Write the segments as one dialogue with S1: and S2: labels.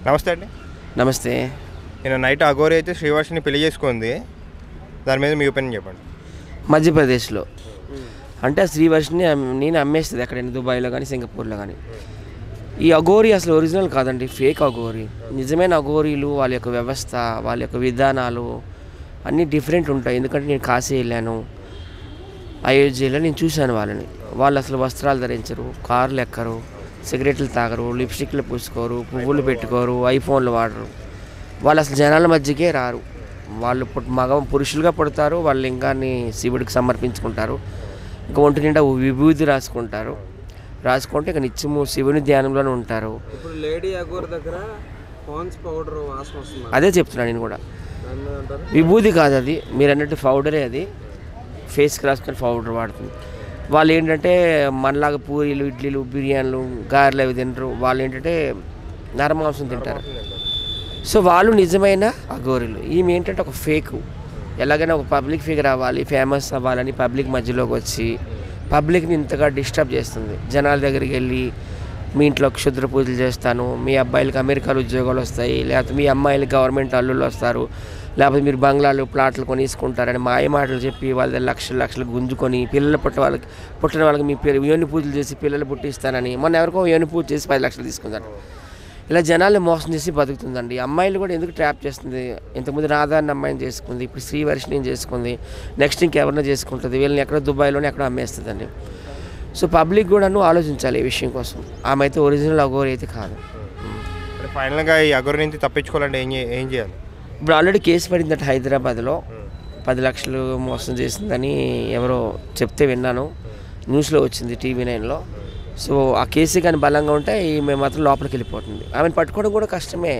S1: నమస్తే అండి.
S2: నమస్తే.
S1: నేను నైట్ అఘోరి అయితే శ్రీవర్షిని పెళ్లి చేసుకుంది. దాని మీద మీ ఒపీనియన్ చెప్పండి.
S2: మధ్యప్రదేశ్లో అంటే శ్రీవర్షిని నేను అమ్మేస్తుంది ఎక్కడైనా దుబాయ్లో కానీ సింగపూర్లో కానీ. ఈ అఘోరి అసలు ఒరిజినల్ కాదండి, ఫేక్ అఘోరి. నిజమైన అఘోరీలు వాళ్ళ యొక్క వ్యవస్థ, వాళ్ళ యొక్క విధానాలు అన్నీ డిఫరెంట్ ఉంటాయి. ఎందుకంటే నేను కాశీ వెళ్ళాను, అయోధ్యలో నేను చూశాను వాళ్ళని. వాళ్ళు అసలు వస్త్రాలు ధరించరు, కార్లు ఎక్కరు, సిగరెట్లు తాగరు, లిప్స్టిక్లు పూసుకోరు, పువ్వులు పెట్టుకోరు, ఐఫోన్లు వాడరు. వాళ్ళు అసలు జనాల మధ్యకే రారు. వాళ్ళు పురుషులుగా పుడతారు, వాళ్ళ లింగాన్ని శివుడికి సమర్పించుకుంటారు. ఇంకా ఒంటి నిండా విభూతి రాసుకుంటే ఇక నిత్యము శివుని ధ్యానంలోనే ఉంటారు. అదే చెప్తున్నాను నేను కూడా. విభూతి కాదు అది, మీరు అన్నట్టు పౌడరే. అది ఫేస్కి రాసుకొని పౌడర్ వాడుతుంది. వాళ్ళు ఏంటంటే మనలాగా పూరీలు, ఇడ్లీలు, బిర్యానీలు, గారెలు అవి తినరు. వాళ్ళు ఏంటంటే నరమాంసం తింటారు. సో వాళ్ళు నిజమైన అఘోరీలు. ఈమె ఏంటంటే ఒక ఫేకు. ఎలాగైనా ఒక పబ్లిక్ ఫిగర్ అవ్వాలి, ఫేమస్ అవ్వాలని పబ్లిక్ మధ్యలోకి వచ్చి పబ్లిక్ని ఇంతగా డిస్టర్బ్ చేస్తుంది. జనాల దగ్గరికి వెళ్ళి మీ ఇంట్లో క్షుద్ర పూజలు చేస్తాను, మీ అబ్బాయిలకి అమెరికాలో ఉద్యోగాలు వస్తాయి, లేకపోతే మీ అమ్మాయిలకి గవర్నమెంట్ అల్లుళ్ళు వస్తారు, లేకపోతే మీరు బంగ్లాలు ప్లాట్లు కొనేసుకుంటారని మాయ మాటలు చెప్పి వాళ్ళ లక్షలు గుంజుకొని పిల్లలు పుట్టిన వాళ్ళకి మీ యోని పూజలు చేసి పిల్లలు పుట్టిస్తానని మొన్న ఎవరికో యోని పూజ చేసి 10 లక్షలు తీసుకుంటారు. ఇలా జనాల్ని మోసం చేసి బతుకుతుందండి. అమ్మాయిలు కూడా ఎందుకు ట్రాప్ చేస్తుంది? ఇంతకుముందు రాధాని అమ్మాయిని చేసుకుంది, ఇప్పుడు శ్రీవర్షిని చేసుకుంది, నెక్స్ట్ ఇంకెవరినో చేసుకుంటుంది. వీళ్ళని ఎక్కడో దుబాయ్లోనే ఎక్కడో అమ్మేస్తుందండి. సో పబ్లిక్ కూడాను ఆలోచించాలి ఈ విషయం కోసం. ఆమె అయితే ఒరిజినల్ అఘోరి అయితే కాదు.
S1: ఫైనల్గా ఈ అఘోరి నుంచి తప్పించుకోవాలంటే ఏం చేయాలి?
S2: ఇప్పుడు ఆల్రెడీ కేసు పడిందట హైదరాబాద్లో. 10 లక్షలు మోసం చేసిందని ఎవరో చెప్తే విన్నాను, న్యూస్లో వచ్చింది TV9లో. సో ఆ కేసు కానీ బలంగా ఉంటే ఈమె మాత్రం లోపలికి వెళ్ళిపోతుంది. ఆమెను పట్టుకోవడం కూడా కష్టమే.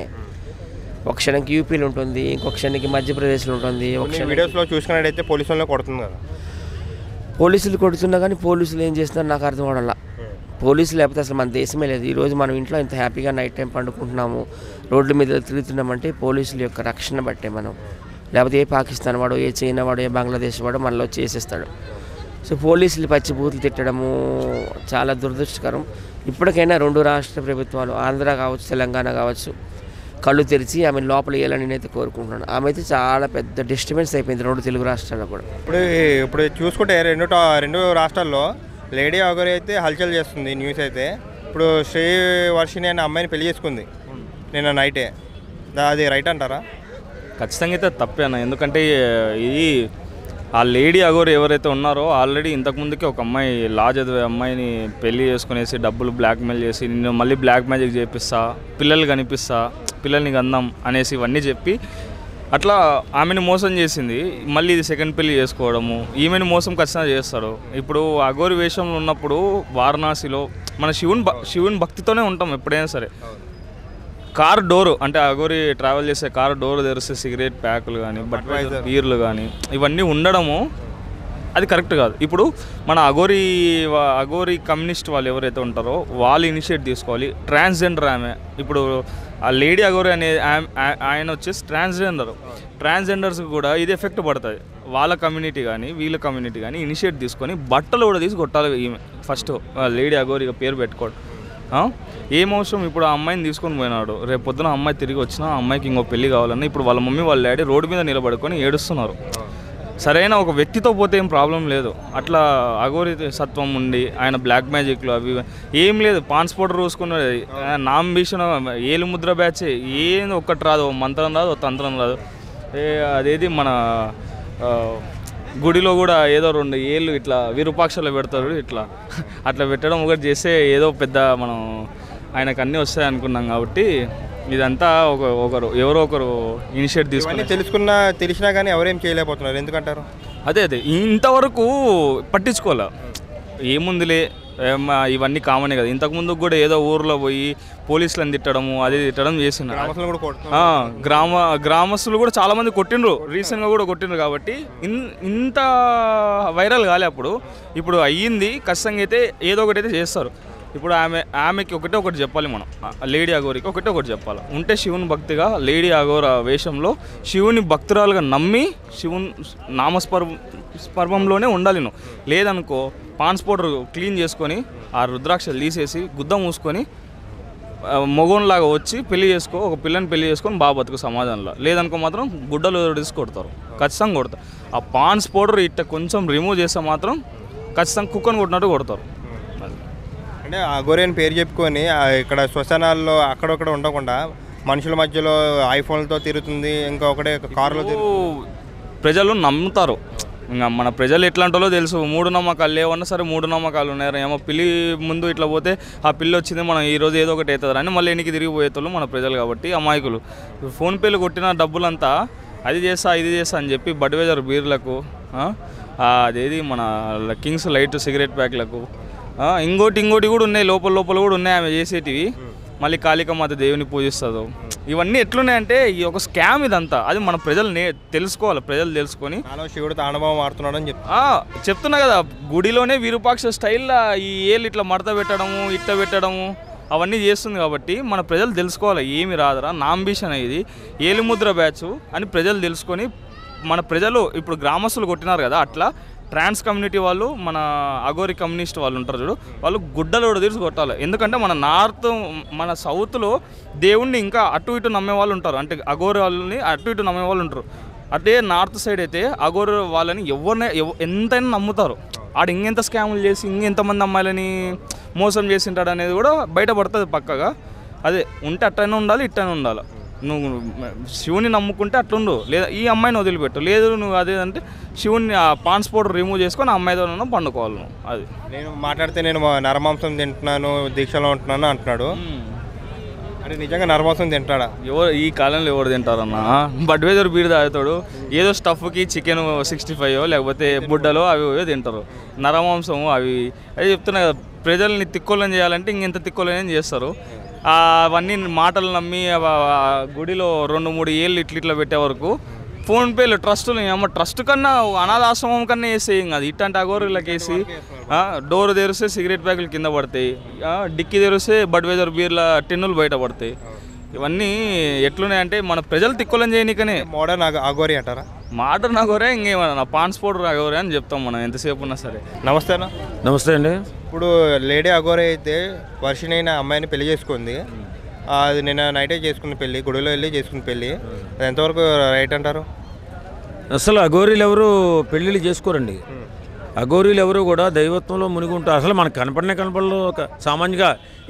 S2: ఒక క్షణంకి యూపీలో ఉంటుంది, ఇంకొక క్షణానికి మధ్యప్రదేశ్లో ఉంటుంది. ఒక క్షణం
S1: వీడియోస్లో చూసుకున్నట్టయితే పోలీసులను కొడుతుంది కదా.
S2: పోలీసులు కొడుతున్నా కానీ పోలీసులు ఏం చేస్తున్నారు నాకు అర్థం అవడంలా. పోలీసులు లేకపోతే అసలు మన దేశమే లేదు. ఈరోజు మనం ఇంట్లో ఇంత హ్యాపీగా నైట్ టైం పండుకుంటున్నాము, రోడ్ల మీద తిరుగుతున్నామంటే పోలీసుల యొక్క రక్షణ బట్టే మనం. లేకపోతే ఏ పాకిస్తాన్ వాడు, ఏ చైనా వాడు, ఏ బంగ్లాదేశ్ వాడు మనలో చేసేస్తాడు. సో పోలీసులు పచ్చి బూతులు తిట్టడము చాలా దురదృష్టకరం. ఇప్పటికైనా 2 రాష్ట్ర ప్రభుత్వాలు, ఆంధ్ర కావచ్చు, తెలంగాణ కావచ్చు, కళ్ళు తెరిచి ఆమె లోపల వేయాలని నేనైతే కోరుకుంటున్నాను. ఆమె అయితే చాలా పెద్ద డిస్టర్బెన్స్ అయిపోయింది 2 తెలుగు రాష్ట్రాల్లో కూడా.
S1: ఇప్పుడు చూసుకుంటే రెండు రాష్ట్రాల్లో లేడీ అఘోరి అయితే హల్చల్ చేస్తుంది న్యూస్ అయితే. ఇప్పుడు శ్రీవర్షిని అనే అమ్మాయిని పెళ్లి చేసుకుంది నిన్న నైటే. అది రైట్ అంటారా?
S3: ఖచ్చితంగా అయితే తప్పే అన్న. ఎందుకంటే ఇది ఆ లేడీ అఘోరి ఎవరైతే ఉన్నారో ఆల్రెడీ ఇంతకుముందుకే ఒక అమ్మాయి లా చదివే అమ్మాయిని పెళ్లి చేసుకునేసి డబ్బులు బ్లాక్మెయిల్ చేసి నేను మళ్ళీ బ్లాక్ మ్యాజిక్ చేపిస్తా, పిల్లలు కనిపిస్తా, పిల్లల్ని గందాం అనేసి ఇవన్నీ చెప్పి అట్లా ఆమెను మోసం చేసింది. మళ్ళీ ఇది సెకండ్ పెళ్లి చేసుకోవడము, ఈమెను మోసం ఖచ్చితంగా చేస్తాడు. ఇప్పుడు అఘోరి వేషంలో ఉన్నప్పుడు వారణాసిలో మన శివుని భక్తితోనే ఉంటాం ఎప్పుడైనా సరే. కార్ డోరు అంటే అఘోరి ట్రావెల్ చేసే కార్ డోర్ తెరిస్తే సిగరెట్ ప్యాకులు కానీ, బీర్లు కానీ ఇవన్నీ ఉండడము అది కరెక్ట్ కాదు. ఇప్పుడు మన అఘోరి కమ్యూనిస్ట్ వాళ్ళు ఎవరైతే ఉంటారో వాళ్ళు ఇనిషియేట్ తీసుకోవాలి. ట్రాన్స్జెండర్ ఆమె, ఇప్పుడు ఆ లేడీ అఘోరి అనే ఆయన వచ్చేసి ట్రాన్స్జెండర్స్కి కూడా ఇది ఎఫెక్ట్ పడుతుంది. వాళ్ళ కమ్యూనిటీ కానీ వీళ్ళ కమ్యూనిటీ కానీ ఇనిషియేట్ తీసుకొని బట్టలు కూడా తీసి కొట్టాలి. ఈమె ఫస్ట్ లేడీ అఘోరి పేరు పెట్టుకోవడం ఏం అవసరం? ఇప్పుడు ఆ అమ్మాయిని తీసుకొని పోయినాడు, రేపు పొద్దున అమ్మాయి తిరిగి వచ్చినా ఆ అమ్మాయికి ఇంకో పెళ్లి కావాలన్నా ఇప్పుడు వాళ్ళ మమ్మీ వాళ్ళ డాడీ రోడ్డు మీద నిలబడుకొని ఏడుస్తున్నారు. సరైన ఒక వ్యక్తితో పోతే ఏం ప్రాబ్లం లేదు. అట్లా అఘోరి సత్వం ఉండి ఆయన బ్లాక్ మ్యాజిక్లు అవి ఏం లేదు. పాన్స్పోర్ట్ చూసుకున్నది నాంబీషన్ ఏలు ముద్ర బ్యాచ్ ఏం ఒక్కటి రాదు, మంత్రం రాదు, తంత్రం రాదు. అదేది మన గుడిలో కూడా ఏదో 2 ఏళ్ళు ఇట్లా విరూపాక్షలో పెడతారు. ఇట్లా అట్లా పెట్టడం ఒకటి చేస్తే ఏదో పెద్ద మనం ఆయనకు అన్నీ వస్తాయి అనుకున్నాం. కాబట్టి ఇదంతా ఎవరో ఒకరు ఇనిషియేట్ తీసుకుని
S1: తెలిసినా కానీ ఎవరేం చేయలేకపోతున్నారు. ఎందుకంటారు?
S3: అదే ఇంతవరకు పట్టించుకోలే. ఏముందిలే ఇవన్నీ కామనే కదా. ఇంతకుముందు కూడా ఏదో ఊర్లో పోయి పోలీసులను తిట్టడము అది తిట్టడం చేసినారు. గ్రామస్తులు కూడా చాలామంది కొట్టిండ్రు, రీసెంట్గా కూడా కొట్టిండ్రు. కాబట్టి ఇంత వైరల్ కాలే అప్పుడు. ఇప్పుడు అయ్యింది. ఖచ్చితంగా అయితే ఏదో ఒకటి అయితే చేస్తారు. ఇప్పుడు ఆమెకి ఒకటి చెప్పాలి మనం, లేడీ అఘోరికి ఒకటి చెప్పాలి. ఉంటే శివుని భక్తిగా లేడీ అఘోర వేషంలో శివుని భక్తురాలుగా నమ్మి శివుని నామస్పర్వంలోనే ఉండాలి నువ్వు. లేదనుకో పాన్స్పోర్ట్ క్లీన్ చేసుకొని ఆ రుద్రాక్షలు తీసేసి గుద్ద మూసుకొని మగోన్లాగా వచ్చి పెళ్లి చేసుకో, ఒక పిల్లని పెళ్లి చేసుకొని బాగా బతుకు సమాజంలో. లేదనుకో మాత్రం గుడ్డలు తీసి కొడతారు, ఖచ్చితంగా కొడతారు. ఆ పాన్స్ పౌడర్ ఇట్ట కొంచెం రిమూవ్ చేస్తే మాత్రం ఖచ్చితంగా కుక్కను కొట్టినట్టు కొడతారు.
S1: అంటే అఘోరి అని పేరు చెప్పుకొని ఇక్కడ శ్మశానాల్లో అక్కడొక్కడ ఉండకుండా మనుషుల మధ్యలో ఐఫోన్లతో తిరుగుతుంది, ఇంకా ఒకటే కారులో
S3: ప్రజలు నమ్ముతారు. ఇంకా మన ప్రజలు ఎట్లాంటో తెలుసు. మూఢనమ్మకాలు లేవన్నా సరే మూఢనమ్మకాలు ఉన్నాయి. ఏమో పిల్లి ముందు ఇట్లా పోతే ఆ పిల్లి వచ్చింది, మనం ఈరోజు ఏదో ఒకటి అవుతుంది అని మళ్ళీ ఎన్నికి తిరిగిపోయేతోళ్ళు మన ప్రజలు. కాబట్టి అమాయకులు ఫోన్పేలు కొట్టిన డబ్బులంతా అది చేస్తా ఇది చేస్తా అని చెప్పి బడ్వేజర్ బీర్లకు, అదేది మన కింగ్స్ లైట్ సిగరెట్ ప్యాక్లకు, ఇంకోటి కూడా ఉన్నాయి, లోపల కూడా ఉన్నాయి ఆమె చేసేటివి. మళ్ళీ కాళికామాత దేవుని పూజిస్తుంది. ఇవన్నీ ఎట్లున్నాయంటే ఈ ఒక స్కామ్ ఇదంతా. అది మన ప్రజలు తెలుసుకోవాలి. ప్రజలు తెలుసుకొని
S1: శివుడు తాండవం ఆడుతున్నాడు అని
S3: చెప్తున్నా కదా. గుడిలోనే విరూపాక్ష స్టైల్లో ఈ ఏళ్ళు ఇట్లా మడత పెట్టడము, ఇట్ట పెట్టడము అవన్నీ చేస్తుంది. కాబట్టి మన ప్రజలు తెలుసుకోవాలి, ఏమి రాదరా నా అంబిషన్ ఇది ఏలిముద్ర బ్యాచ్ అని ప్రజలు తెలుసుకొని, మన ప్రజలు ఇప్పుడు గ్రామస్తులు కొట్టినారు కదా, అట్లా ట్రాన్స్ కమ్యూనిటీ వాళ్ళు, మన అఘోరి కమ్యూనిస్ట్ వాళ్ళు ఉంటారు చూడు, వాళ్ళు గుడ్డలు తీసి కొట్టాలి. ఎందుకంటే మన నార్త్, మన సౌత్లో దేవుణ్ణి ఇంకా అటు ఇటు నమ్మే వాళ్ళు ఉంటారు. అంటే అఘోరి వాళ్ళని అటు ఇటు నమ్మే వాళ్ళు ఉంటారు. అదే నార్త్ సైడ్ అయితే అఘోరి వాళ్ళని ఎంతైనా నమ్ముతారు. ఆడు ఇంకెంత స్కాములు చేసి ఇంకెంతమంది అమ్మాయిలని మోసం చేసింటాడు అనేది కూడా బయటపడుతుంది పక్కగా. అదే ఉంటే అట్టైనా ఉండాలి, ఇట్టైనా ఉండాలి. నువ్వు శివుని నమ్ముకుంటే అట్లుండు, లేదా ఈ అమ్మాయిని వదిలిపెట్టు. లేదు నువ్వు అదేదంటే శివుని ఆ పాన్స్ పౌడర్ రిమూవ్ చేసుకొని ఆ అమ్మాయితో పండుకోవాలి నువ్వు. అది
S1: నేను మాట్లాడితే నేను నరమాంసం తింటున్నాను, దీక్షలో ఉంటున్నాను అంటున్నాడు. అంటే నిజంగా నరమాంసం తింటాడా?
S3: ఎవరు ఈ కాలంలో ఎవరు తింటారన్నా? బడ్వేజర్ బీర్ తాగుతాడు, ఏదో స్టఫ్కి చికెన్ 65 లేకపోతే బుడ్డలో అవి తింటారు. నరమాంసం అవి అది చెప్తున్నా కదా. ప్రజల్ని తిక్కోలని చేయాలంటే ఇంకెంత తిక్కోలని చేస్తారు. అవన్నీ మాటలు నమ్మి గుడిలో 2-3 ఏళ్ళు ఇట్లా పెట్టే వరకు ఫోన్పేలు ట్రస్టులు ఏమో ట్రస్ట్ కన్నా అనాథాశ్రమం కన్నా వేసేయం కాదు. ఇట్లాంటి అఘోరీలకు వేసి డోర్ తెరిస్తే సిగరెట్ ప్యాకులు కింద పడతాయి, డిక్కీ తెరిస్తే బడ్వేజర్ బీర్ల టిన్నులు బయట పడతాయి. ఇవన్నీ ఎట్లున్నాయంటే మన ప్రజలు తిక్కులని చేయనికనే
S1: మోడర్న్ అఘోరి అంటారా?
S3: మోడర్న్ అఘోరే, ఇంకేమన్నా పాన్స్ పౌడర్ అఘోరే అని చెప్తాం మనం ఎంతసేపు ఉన్నా సరే.
S1: నమస్తే అన్న.
S4: నమస్తే అండి.
S1: ఇప్పుడు లేడీ అఘోరి అయితే వర్షిణి అయిన అమ్మాయిని పెళ్లి చేసుకుంది. అది నిన్న నైటే చేసుకున్న పెళ్ళి, గుడిలో వెళ్ళి చేసుకున్న పెళ్ళి. అది ఎంతవరకు రైట్ అంటారు?
S4: అసలు అఘోరీలు ఎవరు పెళ్ళిళ్ళు చేసుకోరండి. అఘోరీలు ఎవరు కూడా దైవత్వంలో మునిగుంటారు. అసలు మనకు కనపడలో ఒక సామాన్యంగా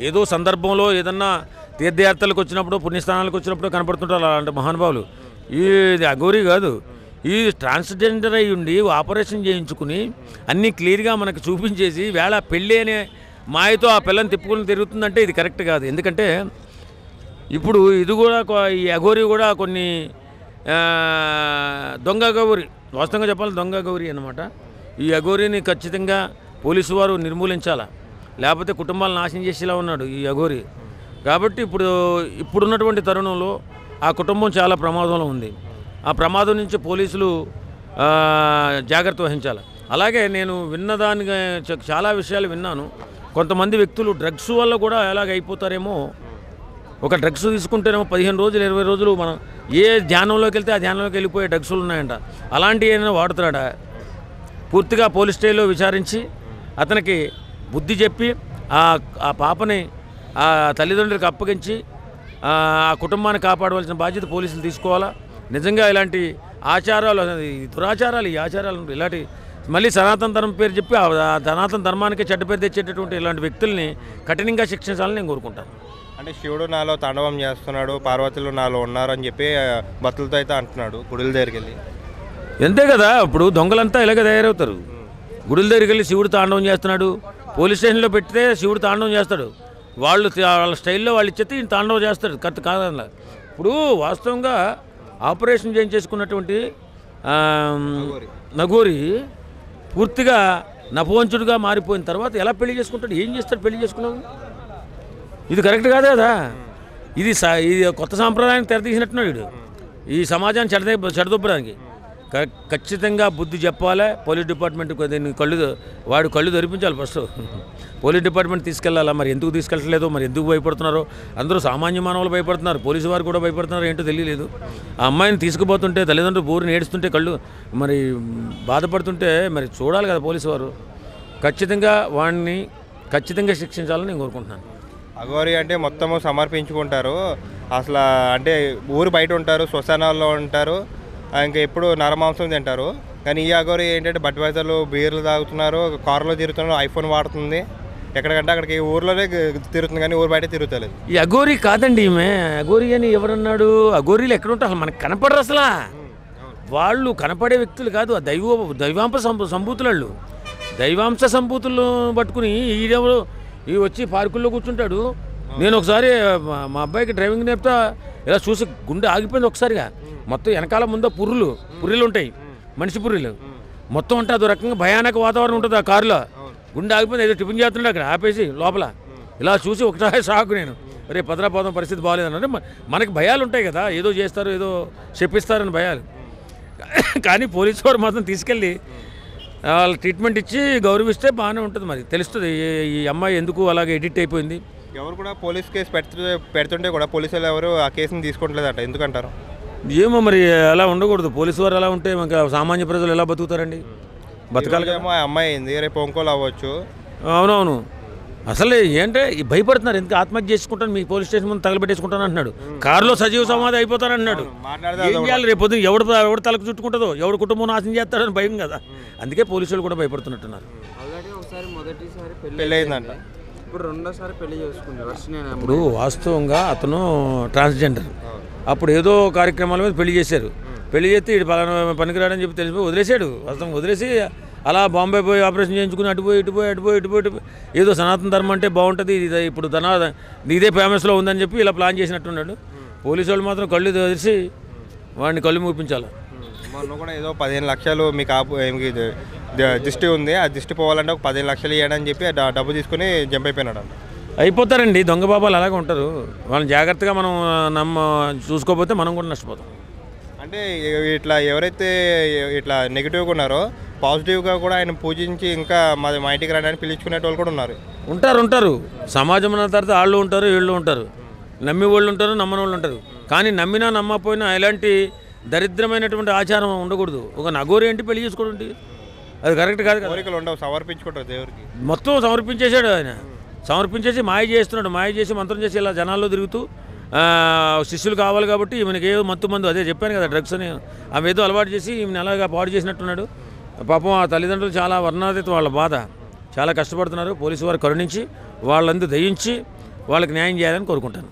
S4: ఏదో సందర్భంలో ఏదన్నా తీర్థయాత్రలకు వచ్చినప్పుడు, పుణ్యస్థానాలకు వచ్చినప్పుడు కనపడుతుంటారు అలాంటి మహానుభావులు. ఇది అఘోరీ కాదు. ఈ ట్రాన్స్జెండర్ అయి ఉండి ఆపరేషన్ చేయించుకుని అన్నీ క్లియర్గా మనకు చూపించేసి వేళ పెళ్ళి అనే మాయతో ఆ పిల్లని తిప్పుకుని తిరుగుతుందంటే ఇది కరెక్ట్ కాదు. ఎందుకంటే ఇప్పుడు ఇది కూడా ఈ అఘోరీ కూడా కొన్ని దొంగ గౌరి, వాస్తవంగా చెప్పాలి దొంగ గౌరి అన్నమాట. ఈ అఘోరీని ఖచ్చితంగా పోలీసు వారు నిర్మూలించాలా, లేకపోతే కుటుంబాలు నాశనం చేసేలా ఉన్నాడు ఈ అఘోరీ. కాబట్టి ఇప్పుడున్నటువంటి తరుణంలో ఆ కుటుంబం చాలా ప్రమాదంలో ఉంది. ఆ ప్రమాదం నుంచి పోలీసులు జాగ్రత్త వహించాలి. అలాగే నేను విన్నదానిగా చాలా విషయాలు విన్నాను. కొంతమంది వ్యక్తులు డ్రగ్స్ వల్ల కూడా ఎలాగ అయిపోతారేమో. ఒక డ్రగ్స్ తీసుకుంటేనేమో 15 రోజులు 20 రోజులు మనం ఏ ధ్యానంలోకి వెళ్తే ఆ ధ్యానంలోకి వెళ్ళిపోయే డ్రగ్స్లు ఉన్నాయంట. అలాంటివి ఏమైనా వాడుతున్నాడా? పూర్తిగా పోలీస్ స్టేషన్లో విచారించి అతనికి బుద్ధి చెప్పి ఆ పాపని ఆ తల్లిదండ్రులకు అప్పగించి ఆ కుటుంబాన్ని కాపాడవలసిన బాధ్యత పోలీసులు తీసుకోవాలా. నిజంగా ఇలాంటి ఆచారాలు, దురాచారాలు, ఈ ఆచారాలు ఇలాంటి మళ్ళీ సనాతన ధర్మం పేరు చెప్పి ఆ సనాతన ధర్మానికి చెడ్డ పేరు తెచ్చేటటువంటి ఇలాంటి వ్యక్తుల్ని కఠినంగా శిక్షించాలని నేను కోరుకుంటాను.
S1: అంటే శివుడు నాలో తాండవం చేస్తున్నాడు, పార్వతులు నాలో ఉన్నారు అని చెప్పి భక్తులతో అయితే అంటున్నాడు గుడుల దగ్గరికి వెళ్ళి.
S4: అంతే కదా. ఇప్పుడు దొంగలంతా ఇలాగే తయారవుతారు. గుడుల దగ్గరికి వెళ్ళి శివుడు తాండవం చేస్తున్నాడు, పోలీస్ స్టేషన్లో పెడితే శివుడు తాండవం చేస్తాడు. వాళ్ళ స్టైల్లో వాళ్ళు ఇచ్చేస్తే ఈయన తాండవం చేస్తాడు. కరెక్ట్ కాదన్నా. ఇప్పుడు వాస్తవంగా ఆపరేషన్ చేయించేసుకున్నటువంటి అఘోరి పూర్తిగా నపవంచుడుగా మారిపోయిన తర్వాత ఎలా పెళ్లి చేసుకుంటాడు? ఏం చేస్తాడు పెళ్లి చేసుకున్నావు? ఇది కరెక్ట్ కాదు కదా. ఇది కొత్త సాంప్రదాయాన్ని తెరతీసినట్టున్నాడు వీడు ఈ సమాజాన్ని చెడదొప్పడానికి. ఖచ్చితంగా బుద్ధి చెప్పాలి పోలీస్ డిపార్ట్మెంట్. దీన్ని వాడు కళ్ళు తెరిపించాలి ఫస్ట్. పోలీస్ డిపార్ట్మెంట్ తీసుకెళ్ళాలా? మరి ఎందుకు తీసుకెళ్ళట్లేదు, మరి ఎందుకు భయపడుతున్నారో? అందరూ సామాన్య మానవులు భయపడుతున్నారు, పోలీసు వారు కూడా భయపడుతున్నారు. ఏంటో తెలియలేదు. ఆ అమ్మాయిని తీసుకుపోతుంటే తల్లిదండ్రులు బోరుని ఏడుస్తుంటే కళ్ళు మరి బాధపడుతుంటే మరి చూడాలి కదా పోలీసు వారు. ఖచ్చితంగా వాడిని ఖచ్చితంగా శిక్షించాలని నేను కోరుకుంటున్నాను.
S1: అఘోరి అంటే మొత్తము సమర్పించుకుంటారు అసలు, అంటే ఊరు బయట ఉంటారు, శ్మశానాల్లో ఉంటారు, ఇంకా ఎప్పుడు నరమాంసం తింటారు. కానీ ఈ అఘోరి ఏంటంటే బడ్వైజర్లు బీర్లు తాగుతున్నారు, కారులో తిరుగుతున్నారు, ఐఫోన్ వాడుతుంది, ఎక్కడికంటే అక్కడికి ఊర్లోనే తిరుగుతుంది కానీ ఊరు బయట తిరుగుతలేదు.
S4: ఈ అఘోరి కాదండి, ఈమె అఘోరి అని ఎవరన్నాడు? అఘోరీలు ఎక్కడ ఉంటారు? అసలు మనకు కనపడరు అసలు. వాళ్ళు కనపడే వ్యక్తులు కాదు, ఆ దైవాంశ సంభూతులు వాళ్ళు. దైవాంశ సంభూతులు పట్టుకుని ఈడెవరు ఈ వచ్చి పార్కుల్లో కూర్చుంటాడు. నేను ఒకసారి మా అబ్బాయికి డ్రైవింగ్ నేర్పుతా, ఇలా చూసి గుండె ఆగిపోయింది ఒకసారిగా. మొత్తం వెనకాల ముందు పుర్రెలు ఉంటాయి, మనిషి పుర్రెలు మొత్తం ఉంటాయి. అదో రకంగా భయానక వాతావరణం ఉంటుంది ఆ కారులో. గుండె ఆగిపోయింది, ఏదో టిఫిన్ చేస్తుండే అక్కడ ఆపేసి లోపల. ఇలా చూసి ఒకసారి షాక్ నేను, రేపు భద్రాపాదం పరిస్థితి బాగాలేదన్నట్టు. మనకి భయాలు ఉంటాయి కదా, ఏదో చేస్తారు ఏదో చెప్పిస్తారని భయాలు. కానీ పోలీసు వారు మాత్రం తీసుకెళ్ళి వాళ్ళ ట్రీట్మెంట్ ఇచ్చి గౌరవిస్తే బాగానే ఉంటుంది. మరి తెలుస్తుంది ఈ అమ్మాయి ఎందుకు అలాగే ఎడిట్ అయిపోయింది.
S1: ఎవరు కూడా పోలీస్ కేసు పెడుతుంటే కూడా పోలీసులు ఎవరు ఆ కేసుని తీసుకుంటలేదట, ఎందుకంటారు?
S4: ఏమో మరి అలా ఉండకూడదు. పోలీసు వారు అలా ఉంటే ఇంకా సామాన్య ప్రజలు ఎలా బతుకుతారండి? బతకాలి.
S1: ఏమో అమ్మాయి అయింది, రేపు ఇంకోలు అవ్వచ్చు.
S4: అవునవును. అసలు ఏంటంటే భయపడుతున్నారు, ఎందుకు ఆత్మహత్య చేసుకుంటాను, మీ పోలీస్ స్టేషన్ ముందు తగలబెట్టేసుకుంటాను అంటున్నాడు. కారులో సజీవ సమాధి అయిపోతాను అంటున్నాడు. ఏం చేయాలి రేపు పొద్దున్న? ఎవడు తలకు చుట్టుకుంటుందో, ఎవడు కుటుంబం నాశనం చేస్తాడని భయం కదా. అందుకే పోలీసులు కూడా భయపడుతున్నట్టున్నారు.
S1: పెళ్ళి అయిందంట,
S5: ఇప్పుడు రెండోసారి పెళ్లి చేసుకుంది.
S4: ఇప్పుడు వాస్తవంగా అతను ట్రాన్స్జెండర్. అప్పుడు ఏదో కార్యక్రమాల మీద పెళ్లి చేశారు. పెళ్లి చేస్తే ఇటు పలానా పనికిరాడని చెప్పి తెలిసిపోయి వదిలేశాడు. వాస్తవం వదిలేసి అలా బాంబే పోయి ఆపరేషన్ చేయించుకుని అటుపోయి ఏదో సనాతన ధర్మం అంటే బాగుంటుంది, ఇది ఇప్పుడు ఇదే ఫేమస్లో ఉందని చెప్పి ఇలా ప్లాన్ చేసినట్టున్నాడు. పోలీసు వాళ్ళు మాత్రం కళ్ళు తెరిచి వాడిని కళ్ళు మూపించాలి.
S1: మొన్న కూడా ఏదో 15 లక్షలు మీకు దిష్టి ఉంది, ఆ దిష్టి పోవాలంటే ఒక 15 లక్షలు ఇవ్వడని చెప్పి డబ్బు తీసుకుని జంప్ అయిపోయినాడు అంట.
S4: అయిపోతారండి దొంగ బాబాలు, అలాగే ఉంటారు. వాళ్ళని జాగ్రత్తగా మనం చూసుకోకపోతే మనం కూడా నష్టపోతాం.
S1: అంటే ఇట్లా ఎవరైతే ఇట్లా నెగిటివ్గా ఉన్నారో పాజిటివ్గా కూడా ఆయన పూజించి ఇంకా మా ఇంటికి రాని పిలుచుకునే వాళ్ళు కూడా
S4: ఉంటారు. సమాజం అన్న తర్వాత వాళ్ళు ఉంటారు, వీళ్ళు ఉంటారు, నమ్మి వాళ్ళు ఉంటారు, నమ్మని వాళ్ళు ఉంటారు. కానీ నమ్మినా నమ్మకపోయినా ఎలాంటి దరిద్రమైనటువంటి ఆచారం ఉండకూడదు. ఒక నగోరి ఏంటి పెళ్లి చేసుకోవడం, అది కరెక్ట్ కాదు.
S1: కోరికలు ఉండవు, సమర్పించుకుంటారు దేవుడికి.
S4: మొత్తం సమర్పించేశాడు ఆయన. సమర్పించేసి మాయ చేస్తున్నాడు, మాయ చేసి మంత్రం చేసి ఇలా జనాల్లో తిరుగుతూ శిష్యులు కావాలి కాబట్టి ఈమెకి ఏదో మందు అదే చెప్పాను కదా, డ్రగ్స్ అని ఆమె ఏదో అలవాటు చేసి ఈమెను అలాగా పాడు చేసినట్టున్నాడు. పాపం ఆ తల్లిదండ్రులు చాలా వర్ణాతీతం, వాళ్ళ బాధ, చాలా కష్టపడుతున్నారు. పోలీసు వారు కరుణించి వాళ్ళందరూ దయించి వాళ్ళకి న్యాయం చేయాలని కోరుకుంటాను.